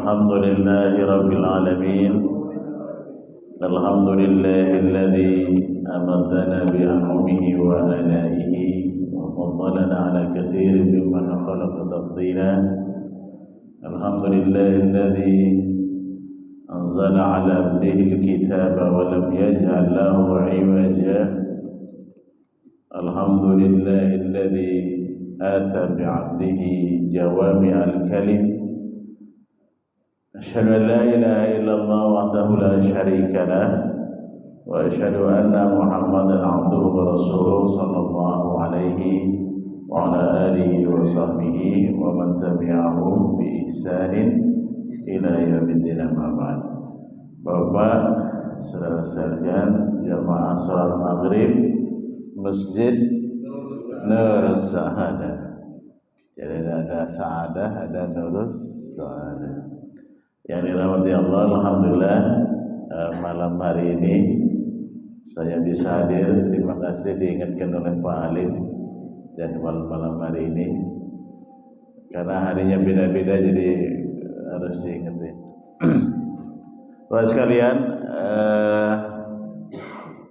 الحمد لله رب العالمين الحمد لله الذي أمدنا بأنعمه وآلائه وفضلنا على كثير ممن خلق تفضيلا الحمد لله الذي أنزل على عبده الكتاب ولم يجعل له عوجا الحمد لله الذي آتى بعبده جوامع الكلم أشهد أن لا إله إلا الله وحده لا شريك له وأشهد أن محمدا عبده ورسوله صلى الله عليه وعلى آله وصحبه ومن تبعهم بإحسان إلى يوم الدين أما بعد. Bapak, saudara sekalian, jamaah salat maghrib Masjid Nurus Saadah. Jadi ada Saadah, ada Nurus Saadah. Yang dirahmati Allah, alhamdulillah malam hari ini saya bisa hadir. Terima kasih diingatkan oleh Pak Alim jadwal malam hari ini. Karena harinya beda-beda jadi harus diingetin. Bapak sekalian,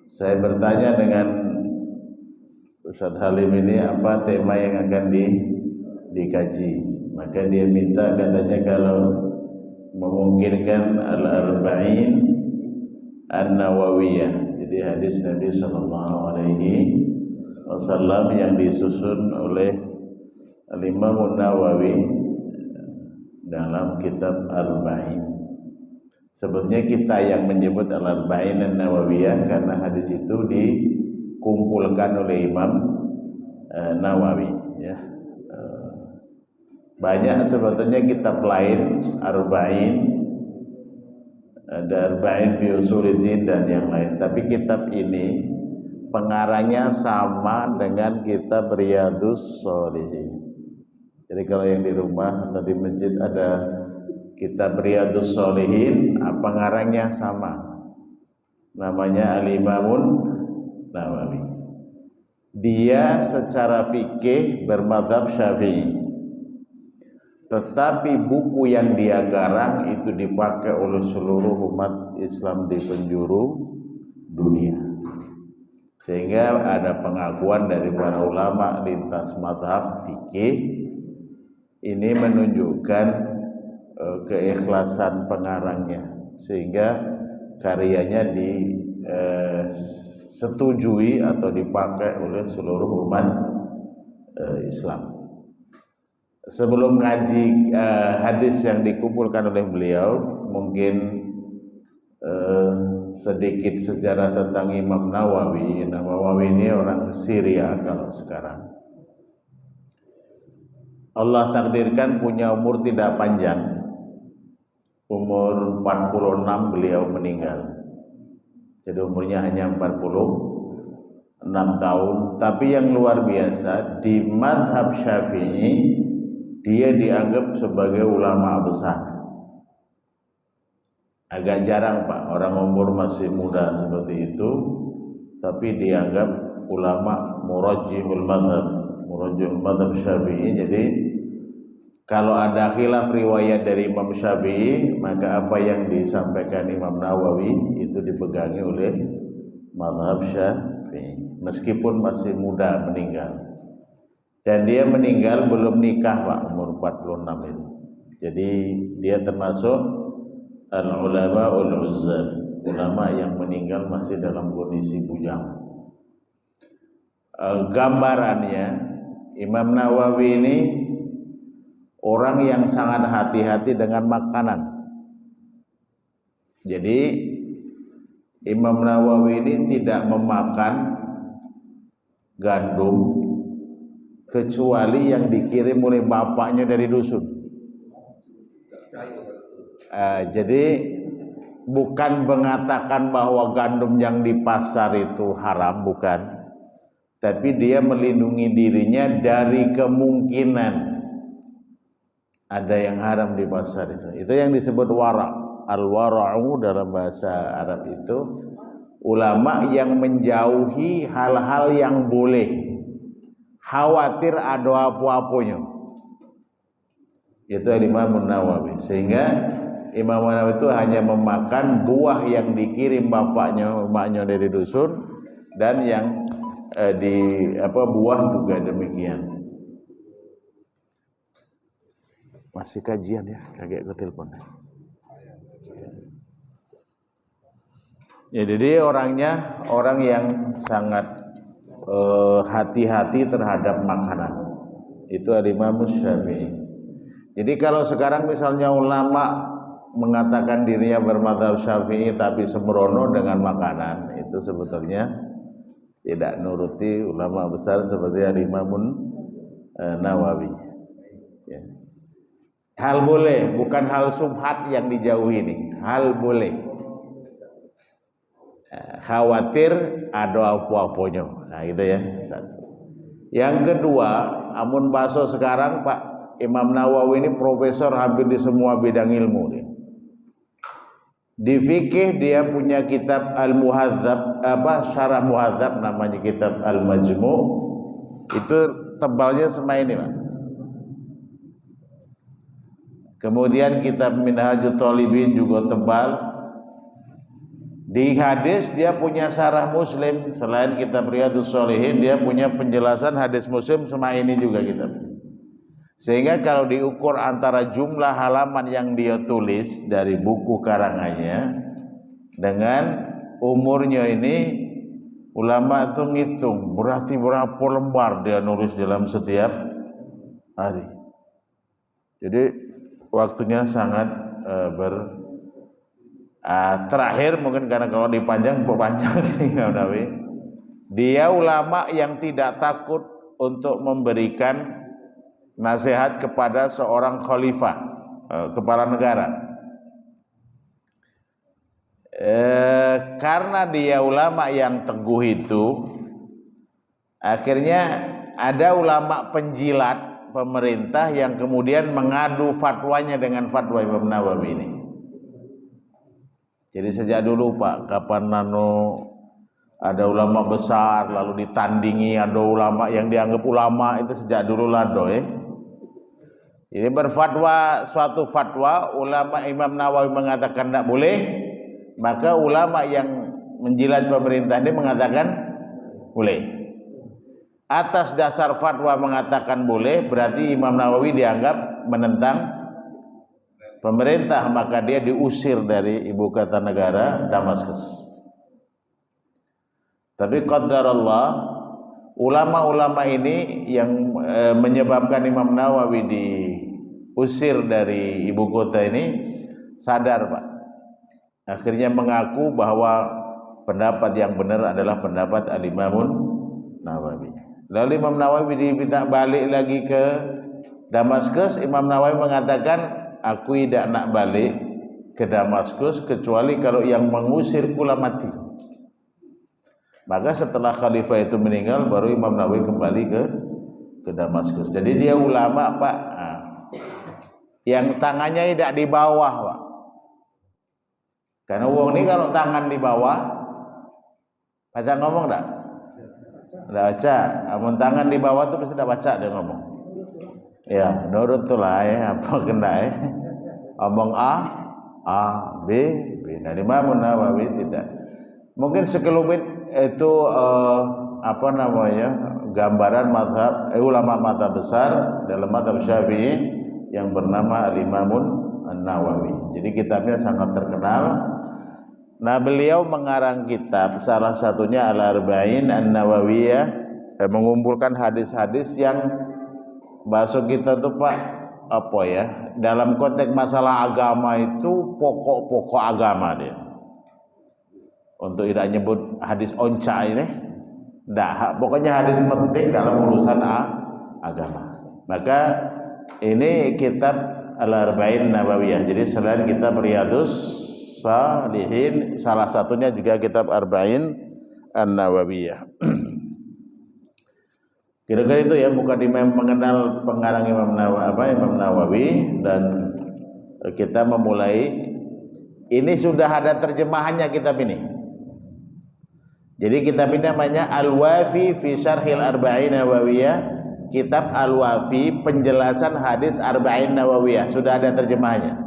saya bertanya dengan Ustadz Halim ini apa tema yang akan dikaji. Maka dia minta katanya kalau memungkinkan Al-Arba'in An-Nawawiyah. Jadi hadis Nabi SAW yang disusun oleh Al-Imam An-Nawawi dalam kitab Al-Arba'in. Sebetulnya kita yang menyebut Al-Arba'in An-Nawawiyah karena hadis itu dikumpulkan oleh Imam Nawawi ya. Banyak sebetulnya kitab lain Arba'in, ada Arba'in fi Usuluddin dan yang lain, tapi kitab ini pengarangnya sama dengan kitab Riyadhus Shalihin. Jadi kalau yang di rumah atau di masjid ada kitab Riyadhus Shalihin, pengarangnya sama, namanya Al-Imamun Nawawi. Dia secara fikih bermadzhab Syafi'i, tetapi buku yang dia garang itu dipakai oleh seluruh umat Islam di penjuru dunia, sehingga ada pengakuan dari para ulama lintas mazhab fikih. Ini menunjukkan keikhlasan pengarangnya, sehingga karyanya disetujui atau dipakai oleh seluruh umat Islam. Sebelum ngaji hadis yang dikumpulkan oleh beliau, mungkin sedikit sejarah tentang Imam Nawawi. Nawawi ini orang Syria kalau sekarang. Allah takdirkan punya umur tidak panjang. Umur 46 beliau meninggal. Jadi umurnya hanya 46 tahun. Tapi yang luar biasa, di mazhab Syafi'i dia dianggap sebagai ulama besar. Agak jarang Pak, orang umur masih muda seperti itu, tapi dianggap ulama murajjihul madhab Syafi'i. Jadi kalau ada khilaf riwayat dari Imam Syafi'i, maka apa yang disampaikan Imam Nawawi itu dipegangi oleh madhab Syafi'i, meskipun masih muda meninggal. Dan dia meninggal belum nikah Pak, umur 46 itu. Jadi dia termasuk al-ulama ul-uzzal, ulama yang meninggal masih dalam kondisi bujang. Gambarannya Imam Nawawi ini orang yang sangat hati-hati dengan makanan. Jadi Imam Nawawi ini tidak memakan gandum kecuali yang dikirim oleh bapaknya dari dusun. Jadi bukan mengatakan bahwa gandum yang di pasar itu haram, bukan. Tapi dia melindungi dirinya dari kemungkinan ada yang haram di pasar itu. Itu yang disebut wara'. Al-wara'u dalam bahasa Arab itu ulama yang menjauhi hal-hal yang boleh, khawatir ada apa-apanya. Itu Imam Nawawi. Sehingga Imam Nawawi itu hanya memakan buah yang dikirim bapaknya emaknya dari dusun, dan yang buah juga demikian. Masih kajian ya, kaget ke telepon. Ya, jadi orangnya orang yang sangat hati-hati terhadap makanan. Itu Imam Syafi'i. Jadi kalau sekarang misalnya ulama mengatakan dirinya bermadzhab Syafi'i tapi sembrono dengan makanan, itu sebetulnya tidak nuruti ulama besar seperti Imam Nawawi. Ya. Hal boleh, bukan hal subhat yang dijauhi ini. Hal boleh. Khawatir ada apa-apanya. Nah, gitu ya. Yang kedua, amun baso sekarang Pak Imam Nawawi ini profesor hampir di semua bidang ilmu dia. Di fikih dia punya kitab Al-Muhadzab, Syarah Muhadzab namanya, kitab Al-Majmu'. Itu tebalnya sama ini, Pak. Kemudian kitab Minhajut Thalibin juga tebal. Di hadis dia punya Syarah Muslim, selain kitab Riyadhus Shalihin dia punya penjelasan hadis Muslim sama ini juga kitab. Sehingga kalau diukur antara jumlah halaman yang dia tulis dari buku karangannya dengan umurnya ini, ulama itu ngitung berarti berapa lembar dia nulis dalam setiap hari. Jadi waktunya sangat terakhir mungkin karena kalau dipanjang dia ulama yang tidak takut untuk memberikan nasihat kepada seorang khalifah, kepala negara. Karena dia ulama yang teguh itu, akhirnya ada ulama penjilat pemerintah yang kemudian mengadu fatwanya dengan fatwa Imam Nawawi ini. Jadi sejak dulu Pak, kapan ada ulama besar lalu ditandingi ada ulama yang dianggap ulama, itu sejak dulu lado ya. Jadi berfatwa suatu fatwa, ulama Imam Nawawi mengatakan tidak boleh, maka ulama yang menjilat pemerintah ini mengatakan boleh. Atas dasar fatwa mengatakan boleh, berarti Imam Nawawi dianggap menentang pemerintah, maka dia diusir dari ibu kota negara Damaskus. Tapi qadarullah, ulama-ulama ini yang menyebabkan Imam Nawawi diusir dari ibu kota ini sadar Pak. Akhirnya mengaku bahwa pendapat yang benar adalah pendapat Al-Imamun Nawawi. Lalu Imam Nawawi diminta balik lagi ke Damaskus. Imam Nawawi mengatakan, aku tidak nak balik ke Damaskus kecuali kalau yang mengusir pula mati. Maka setelah khalifah itu meninggal, baru Imam Nawawi kembali ke Damaskus. Jadi dia ulama Pak, yang tangannya tidak di bawah Pak. Karena wong ini kalau tangan di bawah, baca ngomong tak? Tidak baca. Amun tangan di bawah tuh pasti tidak baca dia ngomong. Ya, nurut tuh lah ya, apa kena ya. Omong A, B. Nah, Imam Nawawi tidak. Mungkin sekelumit itu gambaran mazhab ulama mazhab besar dalam mazhab Syafi'i yang bernama Al-Imamun Nawawi. Jadi kitabnya sangat terkenal. Nah, beliau mengarang kitab, salah satunya Al-Arba'in An-Nawawiyah, mengumpulkan hadis-hadis yang bahasa kita tuh Pak, apa ya, dalam konteks masalah agama itu pokok-pokok agama dia. Untuk tidak nyebut hadis onca ini, enggak, pokoknya hadis penting dalam urusan agama. Maka ini kitab Al-Arba'in Nawawiyah. Jadi selain kitab Riyadhus Shalihin, salah satunya juga kitab Arba'in An-Nawawiyah. Kira-kira itu ya, bukan mengenal pengarang Imam Nawawi, dan kita memulai. Ini sudah ada terjemahannya kitab ini. Jadi kitab ini namanya Al-Wafi fi Syarhil Arba'in Nawawiyah kitab Al-Wafi penjelasan hadis Arba'in Nawawiyah, sudah ada terjemahnya.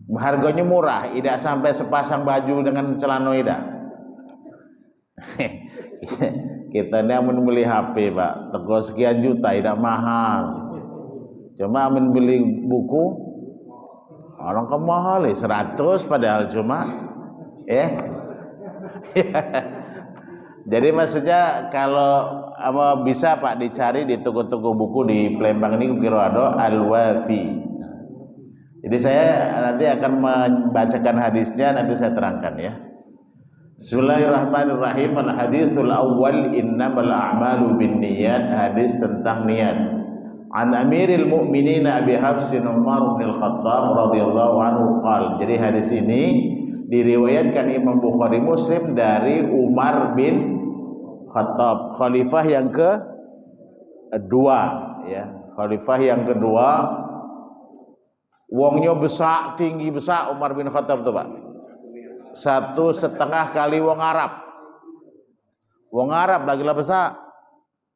Harganya murah, tidak sampai sepasang baju dengan celana tidak. Kita ini amun beli HP Pak, teko sekian juta, tidak mahal. Cuma amun beli buku, orang kemahal 100 padahal cuma Jadi maksudnya kalau bisa Pak dicari di toko-toko buku di Palembang ini kira ada Al-Wafi. Jadi saya nanti akan membacakan hadisnya, nanti saya terangkan ya. Bismillahirrahmanirrahim. Al-haditsul awwal innamal a'malu binniyat, hadis tentang niat. An Amiril Mu'minin Abi Hafs Umar bin Khattab radhiyallahu anhu qala. Jadi hadis ini diriwayatkan Imam Bukhari Muslim dari Umar bin Khattab, khalifah yang kedua ya, khalifah yang kedua. Wongnya besar, tinggi besar Umar bin Khattab tuh Pak. 1,5 kali wong Arab. Wong Arab lagi lah besar.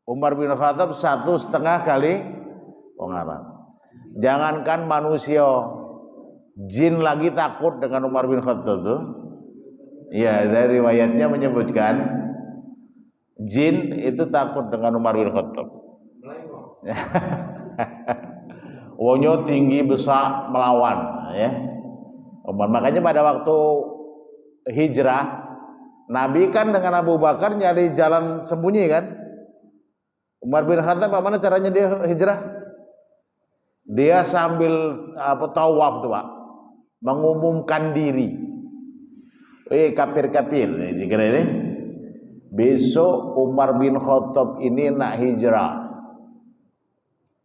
Umar bin Khattab 1,5 kali wong Arab. Jangankan manusia, jin lagi takut dengan Umar bin Khattab tuh. Ya, dari riwayatnya menyebutkan jin itu takut dengan Umar bin Khattab. Wonyo tinggi besar melawan ya. Makanya pada waktu hijrah Nabi kan dengan Abu Bakar nyari jalan sembunyi kan. Umar bin Khattab bagaimana caranya dia hijrah? Dia sambil tawaf tuh Pak, mengumumkan diri. Kafir-kafir dikira ini. Besok Umar bin Khattab ini nak hijrah.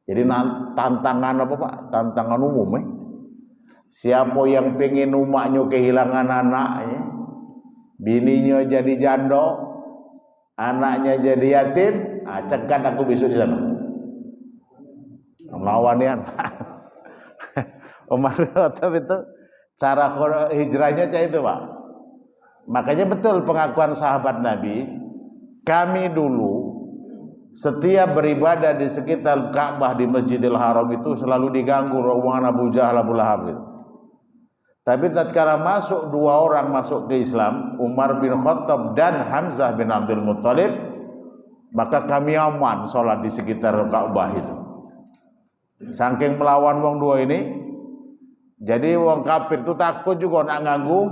Jadi tantangan apa Pak? Tantangan umum Siapa yang pengen umaknya kehilangan anaknya, bininya jadi janda, anaknya jadi yatim, cegat aku besok di sana. Melawan ya. Umar bin Khattab itu cara hijrahnya kayak itu Pak. Makanya betul pengakuan sahabat Nabi, kami dulu setiap beribadah di sekitar Ka'bah di Masjidil Haram itu selalu diganggu rombongan Abu Jahal, Abu Lahab itu. Tapi tatkala masuk 2 orang masuk ke Islam, Umar bin Khattab dan Hamzah bin Abdul Muttalib, maka kami aman sholat di sekitar Ka'bah itu. Saking melawan wong 2 ini, jadi wong kafir itu takut juga nak ganggu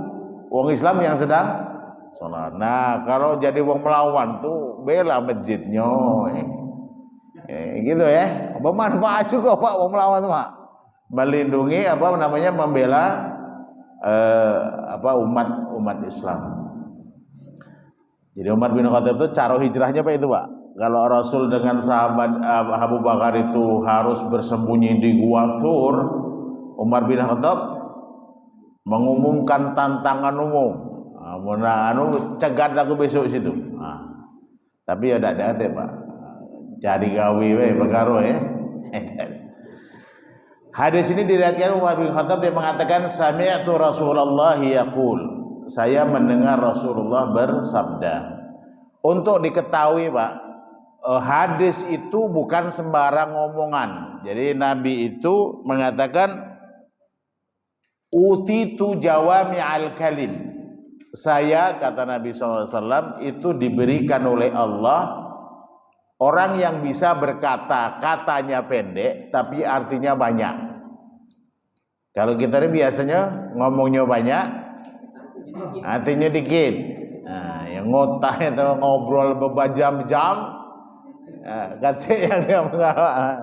wong Islam yang sedang sholat. Nah kalau jadi wong melawan tuh bela masjidnya, gitu ya. Bermanfaat juga Pak wong melawan tuh Pak, melindungi membela umat Islam. Jadi Umar bin Khattab itu cara hijrahnya Pak itu Pak. Kalau Rasul dengan sahabat Abu Bakar itu harus bersembunyi di Gua Thur, Umar bin Khattab mengumumkan tantangan umum. Cegat aku besok situ. Tapi ya tidak ada Pak. Cari gawe perkara ya. Hadis ini diriwayatkan Umar bin Khattab, dia mengatakan sami'tu Rasulullah yaqul. Saya mendengar Rasulullah bersabda. Untuk diketahui Pak, hadis itu bukan sembarang omongan. Jadi Nabi itu mengatakan utitu jawami'al kalim. Saya, kata Nabi SAW, itu diberikan oleh Allah orang yang bisa berkata, katanya pendek tapi artinya banyak. Kalau kita ini biasanya ngomongnya banyak, artinya dikit. Nah, yang ngotah itu ngobrol berjam-jam, katanya yang dia mengatakan.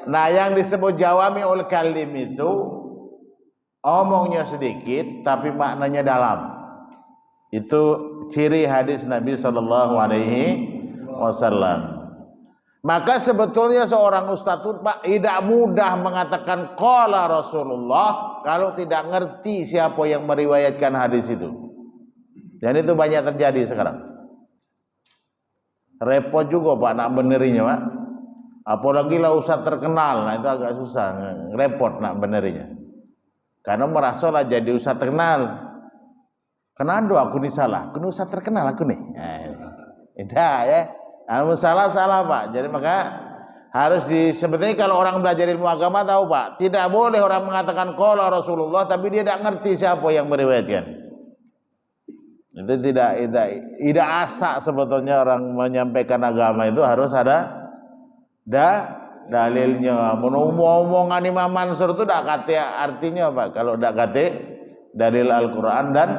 Nah, yang disebut jawami'ul kalim itu omongnya sedikit tapi maknanya dalam. Itu ciri hadis Nabi Shallallahu Alaihi Wasallam. Maka sebetulnya seorang ustadz Pak tidak mudah mengatakan qala Rasulullah kalau tidak ngerti siapa yang meriwayatkan hadis itu. Dan itu banyak terjadi sekarang. Repot juga Pak nak benerinya Pak. Apalagi lah ustadz terkenal, nah itu agak susah, repot nak benerinya. Karena merasa lah jadi ustadz terkenal. Kenapa aku nih salah? Aku nih ustadz terkenal aku nih. Tidak ya. Salah Pak. Jadi maka harus sebetulnya kalau orang belajar ilmu agama tahu Pak, tidak boleh orang mengatakan qala Rasulullah tapi dia tidak ngerti siapa yang meriwayatkan. Itu tidak asa sebetulnya orang menyampaikan agama itu harus ada dalilnya. Omongan Imam Mansur itu tidak kate artinya Pak. Kalau tidak kate dalil Al-Quran dan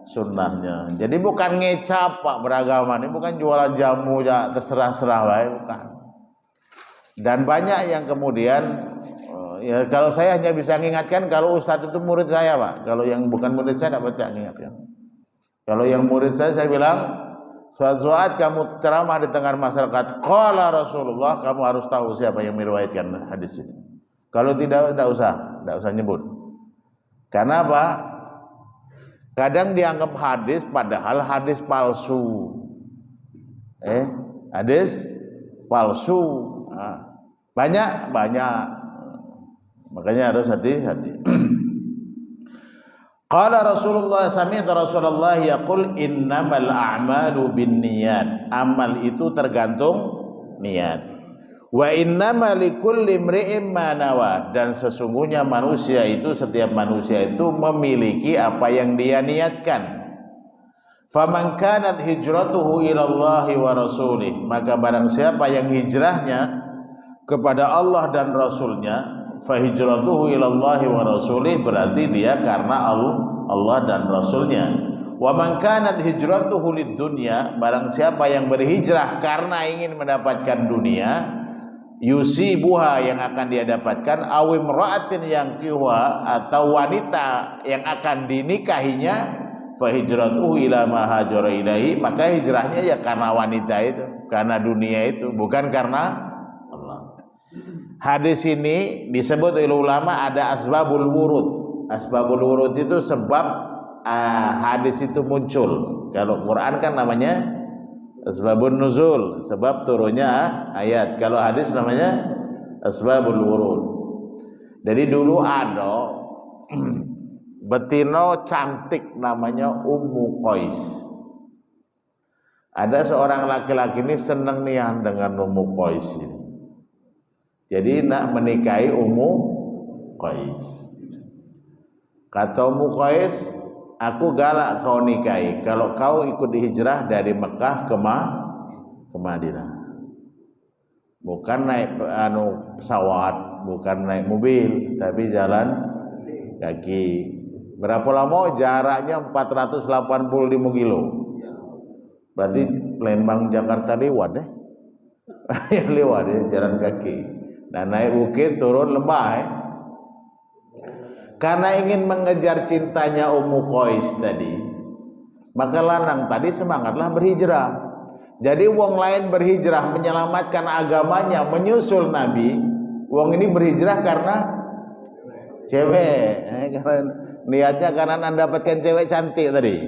sunnahnya. Jadi bukan ngecap Pak beragama, ini bukan jualan jamu ya terserah-serah bukan. Dan banyak yang kemudian ya kalau saya hanya bisa mengingatkan kalau ustadz itu murid saya Pak. Kalau yang bukan murid saya tidak bisa mengingatkan. Kalau yang murid saya bilang suatu saat kamu ceramah di tengah masyarakat qala Rasulullah, kamu harus tahu siapa yang meriwayatkan hadis itu. Kalau tidak usah nyebut. Karena apa? Kadang dianggap hadis padahal hadis palsu. Hadis palsu. Nah, banyak. Makanya harus hati-hati. Qala Rasulullah sami'tu Rasulullah yaqul innamal a'malu binniyat. Amal itu tergantung niat. Wa innama likulli imri'in ma nawa. Dan sesungguhnya setiap manusia itu memiliki apa yang dia niatkan. Faman kanat hijratuhu ilallahi wa rasulih. Maka barang siapa yang hijrahnya kepada Allah dan Rasulnya, fahijratuhu ilallahi wa rasulih, berarti dia karena Allah dan Rasulnya. Wa man kanat hijratuhu lid dunya, barang siapa yang berhijrah karena ingin mendapatkan dunia, yusibuha, yang akan dia dapatkan, awim ra'atin yang kiwa, atau wanita yang akan dinikahinya, fahijratuhu ila ma hajara ilaihi, maka hijrahnya ya karena wanita itu, karena dunia itu, bukan karena Allah. Hadis ini disebut oleh ulama ada asbabul wurud. Asbabul wurud itu sebab hadis itu muncul. Kalau Quran kan namanya asbabun nuzul, sebab turunnya ayat. Kalau hadis namanya asbabul wurud. Jadi dulu ada betino cantik namanya Ummu Qais. Ada seorang laki-laki ini senang nian dengan Ummu Qais ini. Jadi nak menikahi Ummu Qais. Kata Ummu Qais, aku galak kau nikahi kalau kau ikut hijrah dari Mekah ke Madinah. Bukan naik pesawat, bukan naik mobil, tapi jalan kaki. Berapa lama? Jaraknya 485 kilo. Berarti Lembang Jakarta lewat deh. Lewat jalan kaki. Dan naik bukit, turun lembah. Karena ingin mengejar cintanya Ummu Qais tadi, maka lanang tadi semangatlah berhijrah. Jadi wong lain berhijrah menyelamatkan agamanya, menyusul Nabi. Wong ini berhijrah karena cewek. Karena niatnya karena mendapatkan cewek cantik tadi.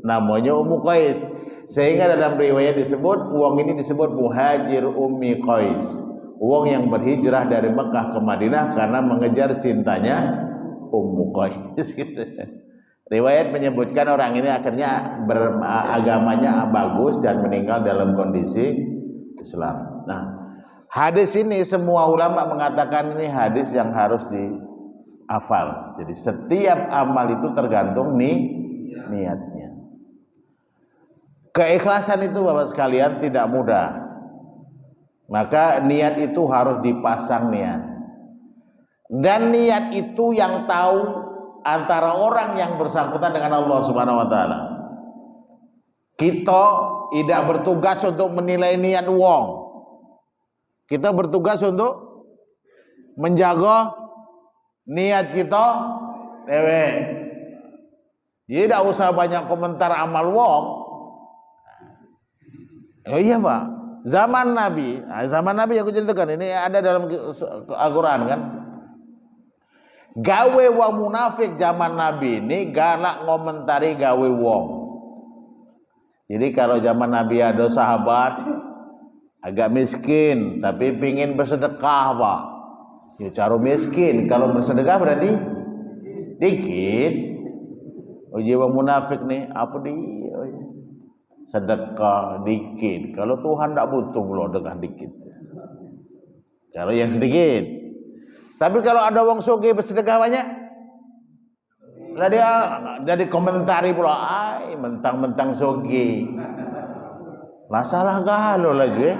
Namanya Ummu Qais. Sehingga dalam riwayat disebut wong ini disebut muhajir Ummi Qais. Wong yang berhijrah dari Mekah ke Madinah karena mengejar cintanya Ummu Qais. Riwayat menyebutkan orang ini akhirnya beragamanya bagus dan meninggal dalam kondisi Islam. Nah, hadis ini semua ulama mengatakan ini hadis yang harus dihafal. Jadi setiap amal itu tergantung niatnya. Keikhlasan itu Bapak sekalian tidak mudah. Maka niat itu harus dipasang niat. Dan niat itu yang tahu antara orang yang bersangkutan dengan Allah Subhanahu wa taala. Kita tidak bertugas untuk menilai niat wong. Kita bertugas untuk menjaga niat kita dewe. Jadi tidak usah banyak komentar amal wong. Oh iya Pak. Zaman Nabi aku ceritakan ini ada dalam Al-Quran kan. Gawe wong munafik zaman Nabi ini galak ngomentari gawe wong. Jadi kalau zaman Nabi ada sahabat agak miskin tapi pingin bersedekah Pak, ya cara miskin. Kalau bersedekah berarti dikit. Oh jiwa munafik nih apa dia? sedekah dikit. Kalau Tuhan tidak butuh pula dengan dikit. Kalau yang sedikit. Tapi kalau ada wong sugih bersedekah banyak, lah dia jadi komentari pula, ai mentang-mentang sugih. Lah salah galau lah juga.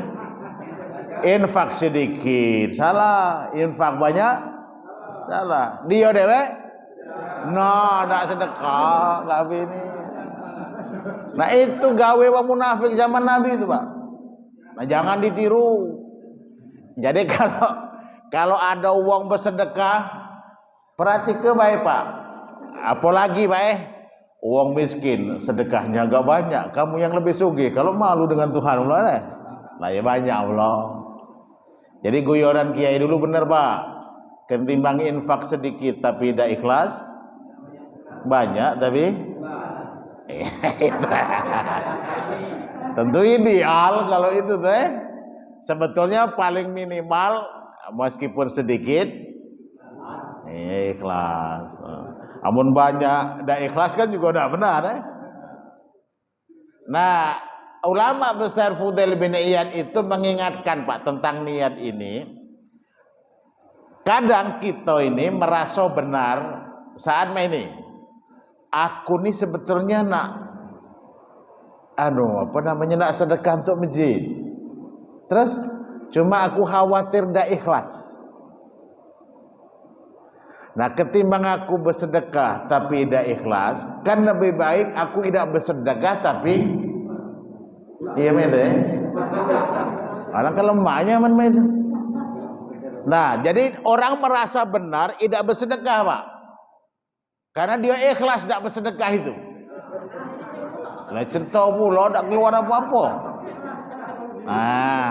Infak sedikit salah, infak banyak salah. Dia dewe, no, tidak sedekah, tapi ini. Nah itu gawe wong munafik zaman Nabi itu Pak. Nah jangan ditiru. Jadi kalau ada uang bersedekah, perhatikan baik Pak. Apalagi Pak uang miskin, sedekahnya agak banyak. Kamu yang lebih sugih, kalau malu dengan Tuhan Allah, lah ya banyak Allah. Jadi guyoran kiai dulu benar Pak. Ketimbang infak sedikit tapi tidak ikhlas, banyak tapi tentu ideal kalau itu teh. Sebetulnya paling minimal meskipun sedikit ikhlas. Amun banyak tidak ikhlas kan juga tidak benar. Nah, ulama besar Fudail bin Iyad itu mengingatkan Pak tentang niat ini. Kadang kita ini merasa benar saat ini. Aku nih sebetulnya nak nak sedekah untuk masjid. Terus cuma aku khawatir tidak ikhlas. Nah, ketimbang aku bersedekah tapi tidak ikhlas, kan lebih baik aku tidak bersedekah tapi iya itu. Alangkah lemahnya itu. Nah, jadi orang merasa benar tidak bersedekah, Pak. Karena dia ikhlas tidak bersedekah itu. Lah centau pula tidak keluar apa-apa. Nah,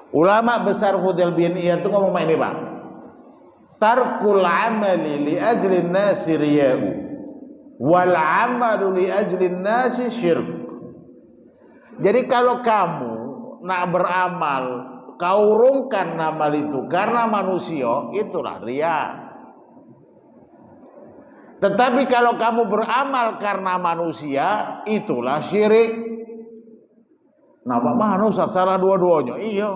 ulama besar Fudail bin Iyad itu ngomong ini Pak. Tarkul amali li ajli nasi riya'u wal amalu li ajli nasi syirk. Jadi kalau kamu nak beramal, kau urungkan amal itu karena manusia, itulah riya. Tetapi kalau kamu beramal karena manusia, itulah syirik. Nah, Pak mana Ustaz salah dua-duanya? Iya.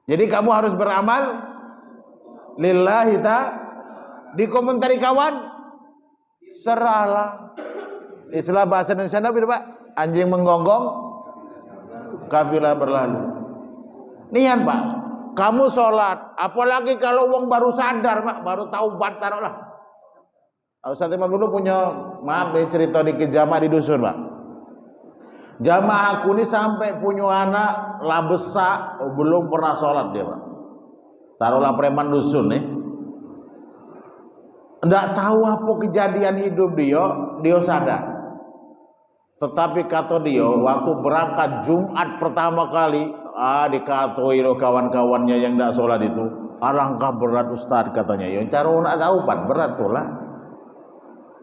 Jadi kamu harus beramal lillahi dikomentari kawan serahlah. Istilah bahasa Indonesia apa Pak? Anjing menggonggong, kafilah berlalu. Nian Pak, kamu sholat, apalagi kalau wong baru sadar Pak, baru taubat taruhlah. Ustaz Imam dulu punya, maaf nih cerita dikit jamaah di dusun Pak. Jamaah aku ini sampai punya anak lah besar, belum pernah sholat dia Pak. Taruhlah preman dusun nih. Enggak tahu apa kejadian hidup dia sadar. Tetapi kata dia waktu berangkat Jumat pertama kali, dikatoi kawan-kawannya yang enggak sholat itu, alangkah berat Ustaz katanya. Yang cara nak tahu Pak berat tuh lah.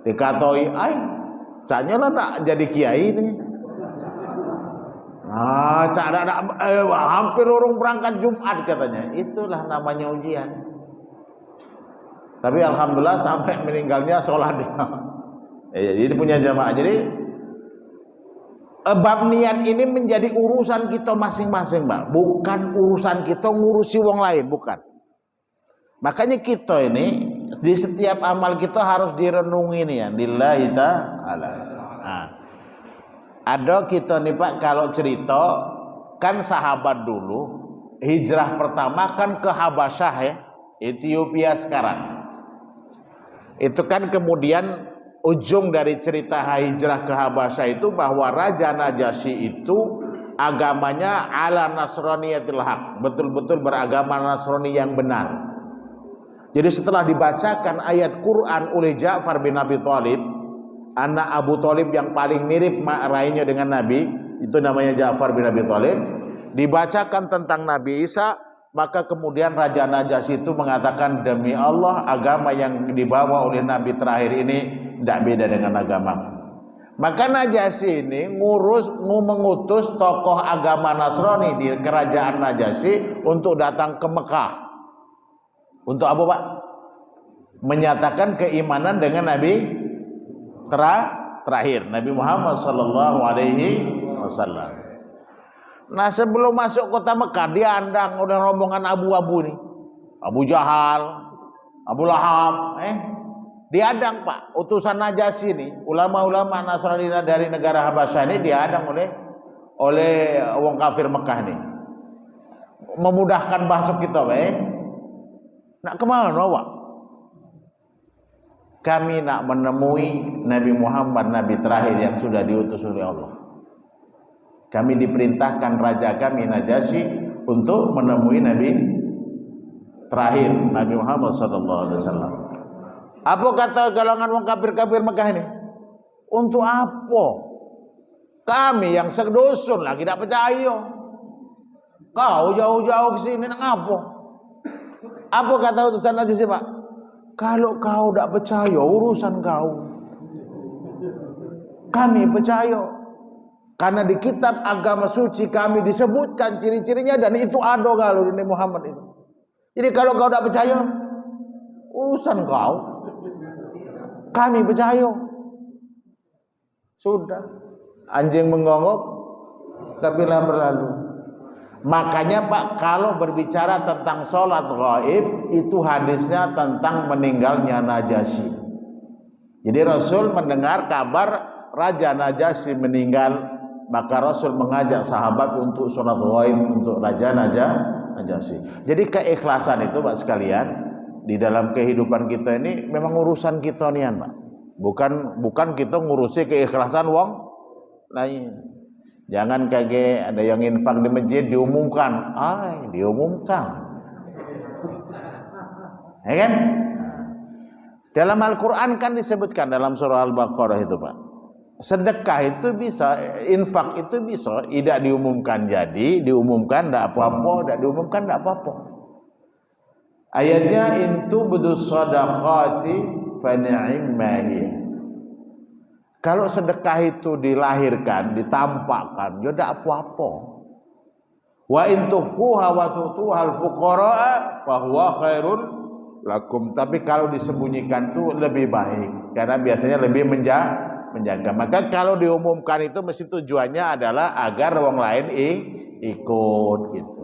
Dikatoi, caknya lah nak jadi kiai ini. Hampir orang berangkat Jumat katanya. Itulah namanya ujian. Tapi alhamdulillah sampai meninggalnya sholat dia. Jadi punya jamaah. Jadi bab niat ini menjadi urusan kita masing-masing, Mbak. Bukan urusan kita ngurusi wong lain, bukan. Makanya kita ini di setiap amal kita harus direnungi nih ya, lillahi ta'ala. Nah, ada kita nih Pak kalau cerita kan sahabat dulu hijrah pertama kan ke Habasyah ya, Ethiopia sekarang. Itu kan kemudian ujung dari cerita hijrah ke Habasyah itu bahwa Raja Najasyi itu agamanya ala Nasraniyatil haq, betul-betul beragama Nasrani yang benar. Jadi setelah dibacakan ayat Quran oleh Ja'far bin Abi Thalib, anak Abu Thalib yang paling mirip rainya dengan Nabi, itu namanya Ja'far bin Abi Thalib, dibacakan tentang Nabi Isa, maka kemudian Raja Najasyi itu mengatakan, demi Allah agama yang dibawa oleh Nabi terakhir ini tidak beda dengan agama. Maka Najasyi ini mengutus tokoh agama Nasrani di kerajaan Najasyi untuk datang ke Mekah. Untuk apa Pak? Menyatakan keimanan dengan Nabi terakhir, Nabi Muhammad sallallahu alaihi wasallam. Nah, sebelum masuk kota Mekah dia andang udah rombongan abu-abu nih. Abu Jahal, Abu Lahab, diadang Pak, utusan Najasyi nih, ulama-ulama Nasrani dari negara Habasyah ini diadang oleh wong kafir Mekah nih. Memudahkan masuk kita, nak kemana Pak? Kami nak menemui Nabi Muhammad, Nabi terakhir yang sudah diutus oleh Allah. Kami diperintahkan raja kami Najasyi untuk menemui Nabi terakhir, Nabi Muhammad SAW. Apa kata golongan wong kafir-kafir Mekah ini? Untuk apa? Kami yang sedusun lagi tidak percaya. Kau jauh-jauh ke sini nak apa? Apa kata utusan Najasyi Pak? Kalau kau tidak percaya urusan kau. Kami percaya. Karena di kitab agama suci kami disebutkan ciri-cirinya dan itu ada kalau di Muhammad itu. Jadi kalau kau tidak percaya, urusan kau. Kami percaya. Sudah. Anjing menggonggok, kabilah berlalu. Makanya Pak, kalau berbicara tentang sholat gaib, itu hadisnya tentang meninggalnya Najasyi. Jadi Rasul mendengar kabar Raja Najasyi meninggal, maka Rasul mengajak sahabat untuk sholat gaib untuk Raja Najasyi. Jadi keikhlasan itu Pak sekalian, di dalam kehidupan kita ini memang urusan kita nian Pak. Bukan kita ngurusi keikhlasan wong lain. Jangan kayak ada yang infak di masjid diumumkan. Diumumkan. Ya kan? Dalam Al-Quran kan disebutkan dalam surah Al-Baqarah itu Pak. Sedekah itu bisa, infak itu bisa, tidak diumumkan jadi, diumumkan tidak apa-apa, tidak diumumkan tidak apa-apa. Ayatnya intu budus sadaqati fa ni'mahi. Kalau sedekah itu dilahirkan, ditampakkan, ya tidak apa-apa. Wa in tukhfuha wa tu'tuhal fuqara fa huwa khairun lakum. Tapi kalau disembunyikan itu lebih baik karena biasanya lebih menjaga. Maka kalau diumumkan itu mesti tujuannya adalah agar orang lain ikut gitu.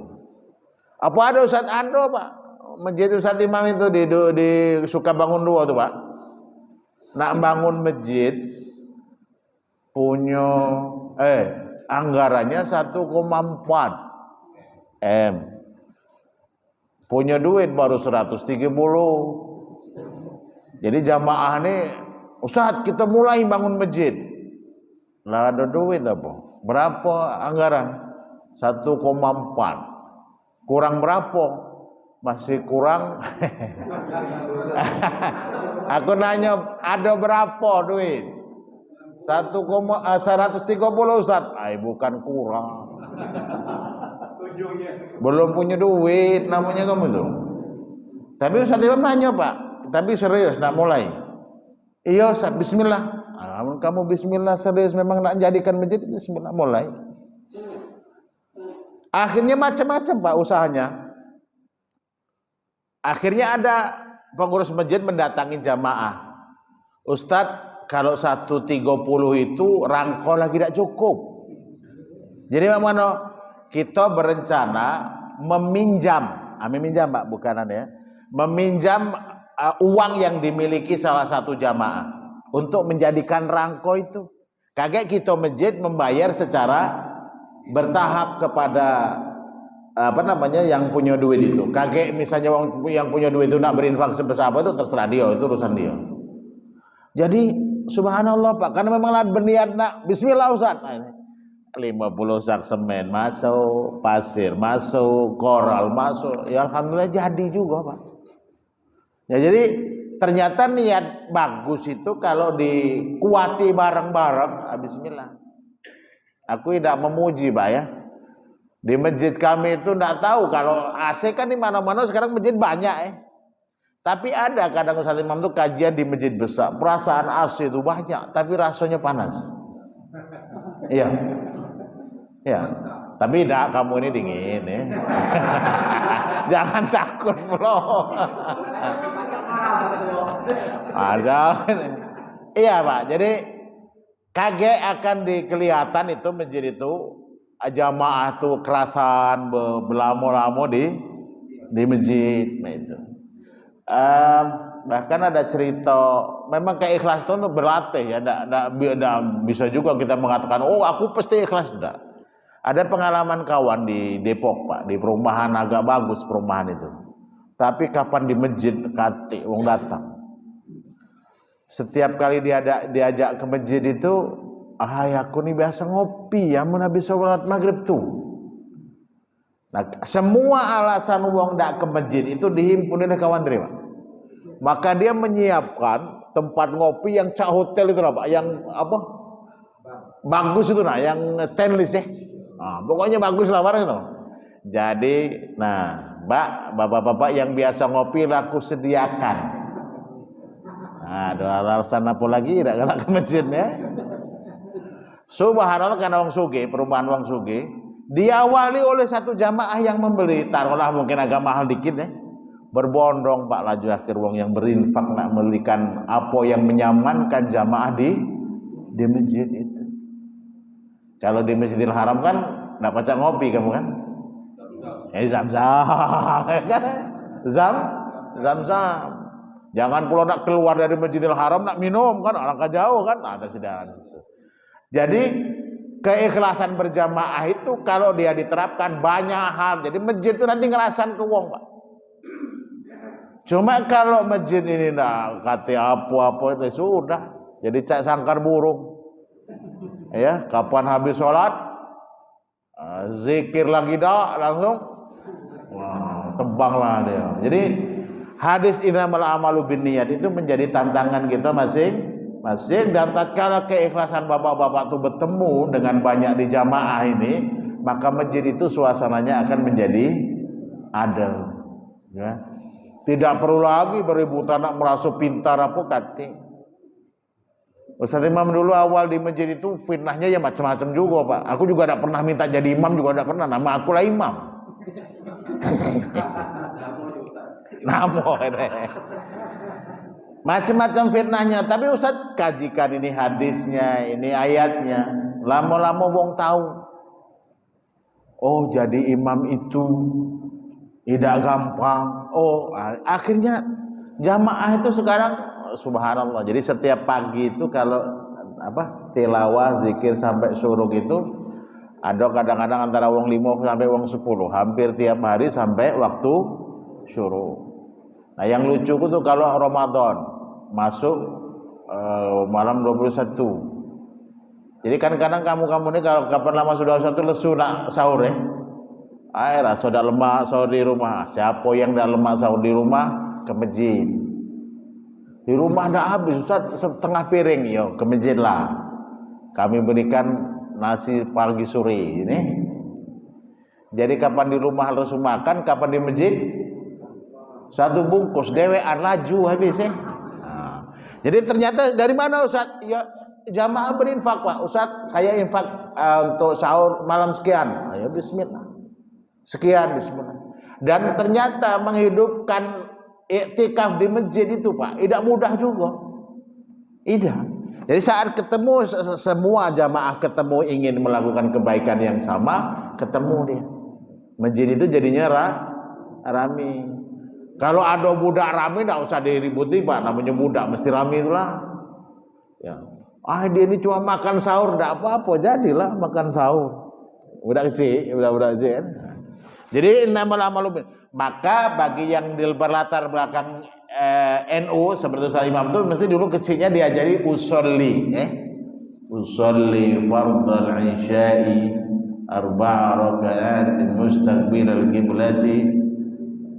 Apa ada Ustaz Ando Pak? Masjid Ustaz Imam itu di Sukabangun 2 tuh Pak. Nak bangun masjid punya anggarannya 1,4 M. Punya duit baru 130. Jadi jamaah nih, Ustaz kita mulai bangun masjid. Lah ada duit apa? Berapa anggaran? 1,4. Kurang berapa? Masih kurang. Aku nanya ada berapa duit? 130 Ustaz. Bukan kurang. Belum punya duit namanya kamu tuh. Tapi Ustaz Imam nanya Pak, tapi serius nak mulai. Iya Ustaz, bismillah. Kamu bismillah serius memang nak jadikan masjid, bismillah mulai. Akhirnya macam-macam Pak usahanya. Akhirnya ada pengurus masjid mendatangi jamaah. Ustaz, kalau 130 itu rangkau lagi tidak cukup. Jadi mana kita berencana meminjam Pak, bukanan ya. Meminjam uang yang dimiliki salah satu jamaah untuk menjadikan rangkau itu. Kagak kita masjid membayar secara bertahap kepada yang punya duit itu. Kagak misalnya yang punya duit itu nak berinfak sebesar apa itu terserah dia, itu urusan dia. Jadi subhanallah Pak, karena memang berniat nak bismillah Ustaz. 50 sak semen masuk, pasir masuk, koral masuk. Ya alhamdulillah jadi juga Pak. Ya jadi ternyata niat bagus itu kalau dikuati bareng-bareng, bismillah. Aku tidak memuji Pak ya. Di masjid kami itu tidak tahu kalau AC kan di mana-mana sekarang masjid banyak Tapi ada kadang Ustaz Imam itu kajian di masjid besar, perasaan AC itu banyak, tapi rasanya panas. Iya. Ya. Tapi tidak, kamu ini dingin ya. Jangan takut bro. Ada. Iya Pak. Jadi Kagak akan dikelihatan itu masjid itu jamaah tuh kerasan belamo-lamo di masjid. Nah itu. Bahkan ada cerita, memang kayak ikhlas itu berlatih ya, enggak bisa juga kita mengatakan oh aku pasti ikhlas, enggak. Ada pengalaman kawan di Depok Pak, di perumahan agak bagus perumahan itu. Tapi kapan di masjid kati wong datang. Setiap kali dia diajak ke masjid itu, aku nih biasa ngopi ya, mun habis sholat maghrib tuh. Nah, semua alasan wong ndak ke masjid itu dihimpun oleh kawan terima. Maka dia menyiapkan tempat ngopi yang cak hotel itu lah Pak, yang apa? Bagus itu nah, yang stainless ya. Nah, pokoknya bagus lah barang itu. Jadi, nah, bapak-bapak yang biasa ngopi aku sediakan. Nah, ada alasan apa lagi tidak kena ke masjidnya? Subhanallah, karena wong sugih, perumahan wong sugih, diawali oleh satu jamaah yang membeli, taruhlah mungkin agak mahal dikit ya. Berbondong Pak laju akhir wong yang berinfak nak membelikan apa yang menyamankan jamaah di masjid itu. Kalau di Masjidil Haram kan enggak pacak ngopi kamu kan? Zam-zam kan? Zam-zam. Jangan kalau nak keluar dari Masjidil Haram nak minum kan, alangkah jauh kan, tersediaan gitu. Jadi keikhlasan berjamaah itu kalau dia diterapkan banyak hal. Jadi masjid itu nanti ngerasan ke wong Pak. Cuma kalau masjid ini nak kata apa-apa itu sudah jadi cak sangkar burung. Ya, kapan habis sholat zikir lagi dah langsung tebanglah dia. Jadi hadis innamal a'malu binniyat itu menjadi tantangan kita masing-masing, dan tatkala keikhlasan bapak-bapak itu bertemu dengan banyak di jamaah ini, maka masjid itu suasananya akan menjadi adil ya. Tidak perlu lagi beributan nak merasa pintar apa kati. Ustaz Imam dulu awal di masjid itu fitnahnya ya macam-macam juga Pak. Aku juga tidak pernah minta jadi imam, juga tidak pernah. Nama aku lah imam. Macam-macam fitnahnya. Tapi Ustaz kajikan ini hadisnya, ini ayatnya. Lama-lama wong tahu. Oh jadi imam itu tidak gampang. Oh akhirnya jamaah itu sekarang subhanallah. Jadi setiap pagi itu kalau tilawah zikir sampai syuruk itu ada kadang-kadang antara wong 5 sampai wong 10, hampir tiap hari sampai waktu syuruk. Nah yang lucu itu kalau Ramadan masuk malam 21. Jadi kan kadang kamu ini kalau kapan lama sudah satu lesu nak sahur ya. Sudah lemak sahur di rumah. Siapa yang dah lemak sahur di rumah ke masjid. Di rumah dah habis Ustaz setengah piring, yo ke masjid lah. Kami berikan nasi pagi sore ini. Jadi kapan di rumah harus makan, kapan di masjid satu bungkus dewean laju habis ya. Nah, jadi ternyata dari mana Ustaz? Ya jamaah berinfak Pak. Ustaz saya infak untuk sahur malam sekian. Ayo bismillah. Sekian bismillah. Dan ternyata menghidupkan iktikaf di masjid itu Pak, tidak mudah juga. Tidak. Jadi saat ketemu semua jamaah ketemu ingin melakukan kebaikan yang sama, ketemu dia. Masjid itu jadinya rame. Kalau ada budak rame tidak usah diributi Pak, namanya budak mesti rame itulah. Ya. Dia ini cuma makan sahur tidak apa-apa, jadilah makan sahur. Budak kecil, budak kecil. Jadi innamal a'malu. Maka bagi yang di berlatar belakang NU seperti Ustaz Imam itu mesti dulu kecilnya diajari usolli usolli fardal isya'i arba'a rakaat mustaqbil al-qiblati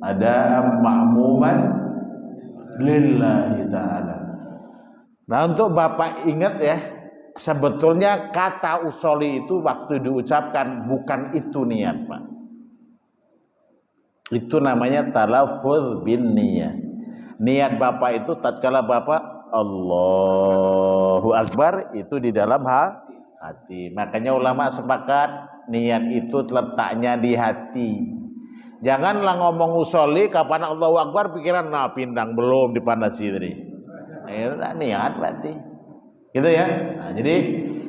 ada'an ma'muman lillahi ta'ala. Nah untuk Bapak ingat ya, sebetulnya kata usolli itu waktu diucapkan bukan itu niat Pak. Itu namanya talaffuz bin niyat. Niat Bapak itu tatkala Bapak Allahu Akbar itu di dalam hati. Makanya ulama sepakat niat itu letaknya di hati. Janganlah ngomong usolli kapan Allahu Akbar pikiran pindang belum dipandasi tadi. Niat berarti. Gitu ya. Nah, jadi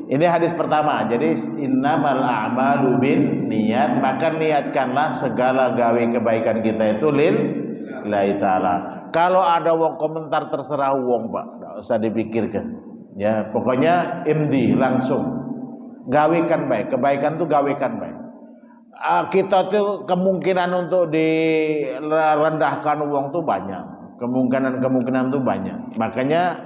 Ini hadis pertama. Jadi innamal a'malu bin niat, maka niatkanlah segala gawe kebaikan kita itu lillahi ta'ala. Kalau ada wong komentar terserah wong, Pak, enggak usah dipikirkan. Ya, pokoknya imdi langsung. Gawekan baik, kebaikan tuh gawekan baik. Kita tuh kemungkinan untuk direndahkan wong tuh banyak. Kemungkinan tuh banyak. Makanya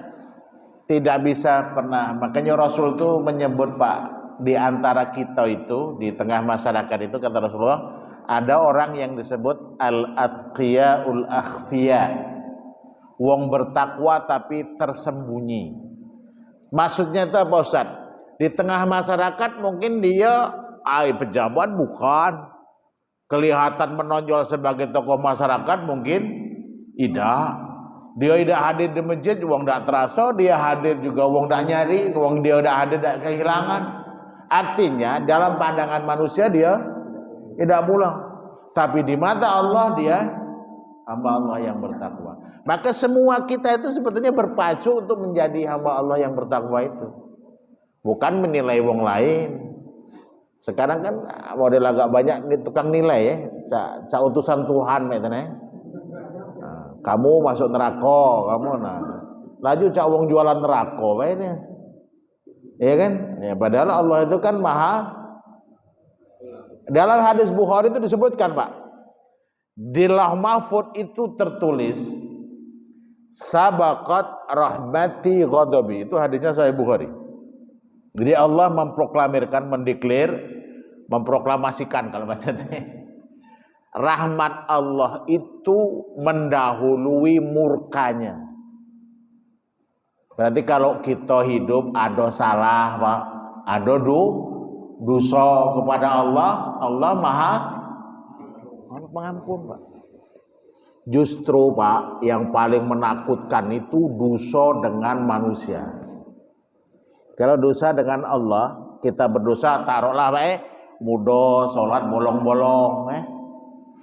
tidak bisa pernah, makanya Rasul tuh menyebut, Pak, di antara kita itu, di tengah masyarakat itu, kata Rasulullah, ada orang yang disebut al-atqiyaul akhfiya, wong bertakwa tapi tersembunyi. Maksudnya itu apa, Ustaz? Di tengah masyarakat mungkin dia pejabat bukan, kelihatan menonjol sebagai tokoh masyarakat mungkin tidak. Dia tidak hadir di masjid, wong tidak terasa. Dia hadir juga, wong tidak nyari. Wong dia sudah hadir, tidak kehilangan. Artinya dalam pandangan manusia dia tidak pulang. Tapi di mata Allah dia hamba Allah yang bertakwa. Maka semua kita itu sebetulnya berpacu untuk menjadi hamba Allah yang bertakwa itu. Bukan menilai wong lain. Sekarang kan model agak banyak ini tukang nilai ya. Cak utusan Tuhan gitu. Kamu masuk neraka, kamu laju cak wong jualan neraka ini. Iya kan? Ya, padahal Allah itu kan maha. Dalam hadis Bukhari itu disebutkan, Pak, di Lauh Mahfuz itu tertulis sabaqat rahmati ghadabi. Itu hadisnya Sahih Bukhari. Jadi Allah memproklamirkan, memproklamasikan kalau bahasanya. Rahmat Allah itu mendahului murkanya. Berarti kalau kita hidup ada salah, Pak, ada dosa kepada Allah, Allah maha pengampun, Pak. Justru, Pak, yang paling menakutkan itu dosa dengan manusia. Kalau dosa dengan Allah, kita berdosa, taruhlah, Pak, mudah sholat bolong-bolong,